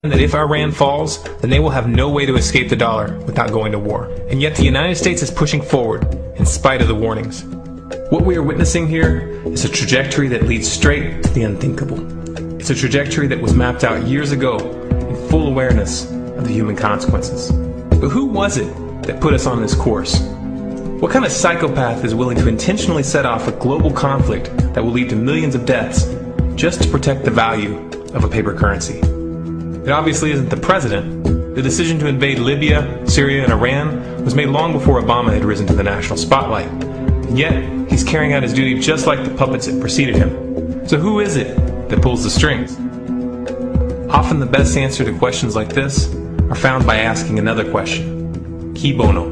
that if Iran falls, then they will have no way to escape the dollar without going to war. And yet the United States is pushing forward in spite of the warnings. What we are witnessing here is a trajectory that leads straight to the unthinkable. It's a trajectory that was mapped out years ago in full awareness of the human consequences. But who was it that put us on this course? What kind of psychopath is willing to intentionally set off a global conflict that will lead to millions of deaths just to protect the value of a paper currency? It obviously isn't the president. The decision to invade Libya, Syria, and Iran was made long before Obama had risen to the national spotlight. And yet, he's carrying out his duty just like the puppets that preceded him. So who is it that pulls the strings? Often the best answer to questions like this are found by asking another question. Qui bono?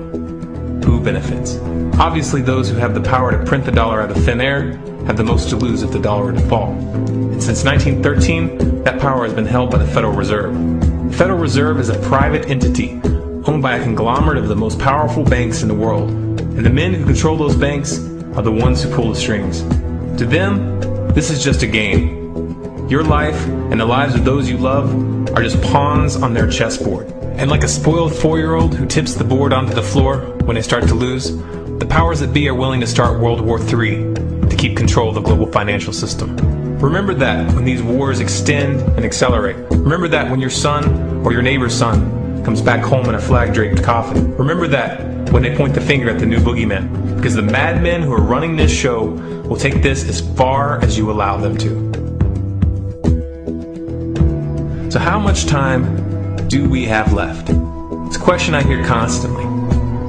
Who benefits? Obviously, those who have the power to print the dollar out of thin air have the most to lose if the dollar were to fall. And since 1913, that power has been held by the Federal Reserve. The Federal Reserve is a private entity owned by a conglomerate of the most powerful banks in the world. And the men who control those banks are the ones who pull the strings. To them, this is just a game. Your life and the lives of those you love are just pawns on their chessboard. And like a spoiled 4-year-old who tips the board onto the floor when they start to lose, the powers that be are willing to start World War III to keep control of the global financial system. Remember that when these wars extend and accelerate. Remember that when your son or your neighbor's son comes back home in a flag-draped coffin. Remember that when they point the finger at the new boogeyman. Because the madmen who are running this show will take this as far as you allow them to. So how much time do we have left? It's a question I hear constantly,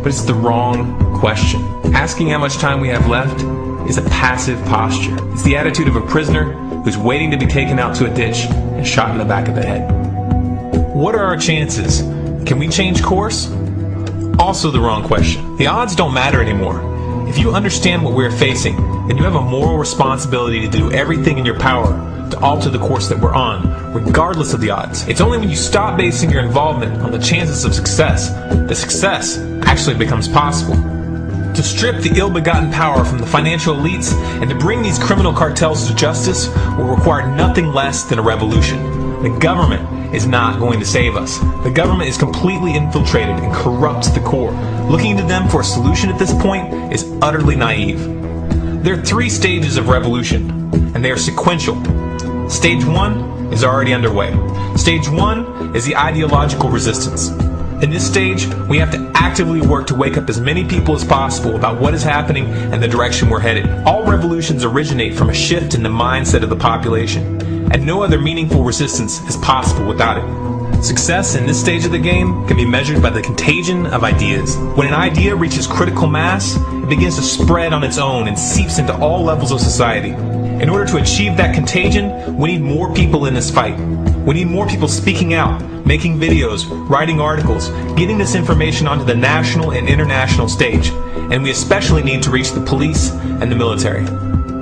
but it's the wrong question. Asking how much time we have left is a passive posture. It's the attitude of a prisoner who's waiting to be taken out to a ditch and shot in the back of the head. What are our chances? Can we change course? Also the wrong question. The odds don't matter anymore. If you understand what we're facing, then you have a moral responsibility to do everything in your power to alter the course that we're on, regardless of the odds. It's only when you stop basing your involvement on the chances of success that success actually becomes possible. To strip the ill-begotten power from the financial elites and to bring these criminal cartels to justice will require nothing less than a revolution. The government is not going to save us. The government is completely infiltrated and corrupt to the core. Looking to them for a solution at this point is utterly naive. There are 3 stages of revolution, and they are sequential. Stage 1 is already underway. Stage 1 is the ideological resistance. In this stage, we have to actively work to wake up as many people as possible about what is happening and the direction we're headed. All revolutions originate from a shift in the mindset of the population, and no other meaningful resistance is possible without it. Success in this stage of the game can be measured by the contagion of ideas. When an idea reaches critical mass, it begins to spread on its own and seeps into all levels of society. In order to achieve that contagion, we need more people in this fight. We need more people speaking out, making videos, writing articles, getting this information onto the national and international stage. And we especially need to reach the police and the military.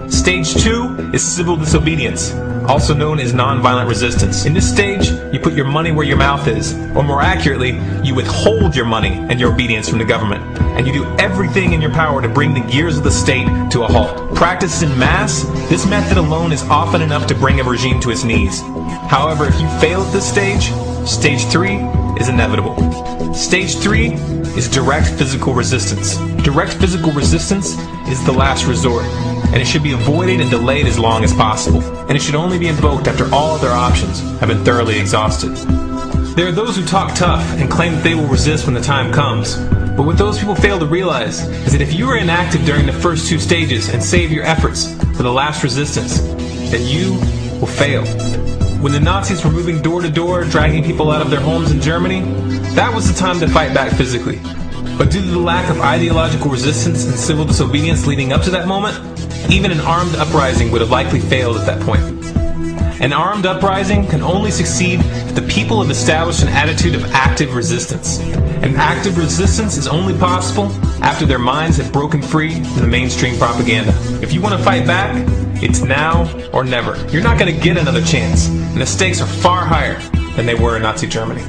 Stage 2 is civil disobedience, also known as nonviolent resistance. In this stage, you put your money where your mouth is, or more accurately, you withhold your money and your obedience from the government, and you do everything in your power to bring the gears of the state to a halt. Practiced in mass, this method alone is often enough to bring a regime to its knees. However, if you fail at this stage, Stage 3 is inevitable. Stage 3 is direct physical resistance. Direct physical resistance is the last resort, and it should be avoided and delayed as long as possible. And it should only be invoked after all other options have been thoroughly exhausted. There are those who talk tough and claim that they will resist when the time comes. But what those people fail to realize is that if you are inactive during the first 2 stages and save your efforts for the last resistance, then you will fail. When the Nazis were moving door to door, dragging people out of their homes in Germany, that was the time to fight back physically. But due to the lack of ideological resistance and civil disobedience leading up to that moment, even an armed uprising would have likely failed at that point. An armed uprising can only succeed if the people have established an attitude of active resistance. And active resistance is only possible after their minds have broken free from the mainstream propaganda. If you want to fight back, it's now or never. You're not going to get another chance, and the stakes are far higher than they were in Nazi Germany.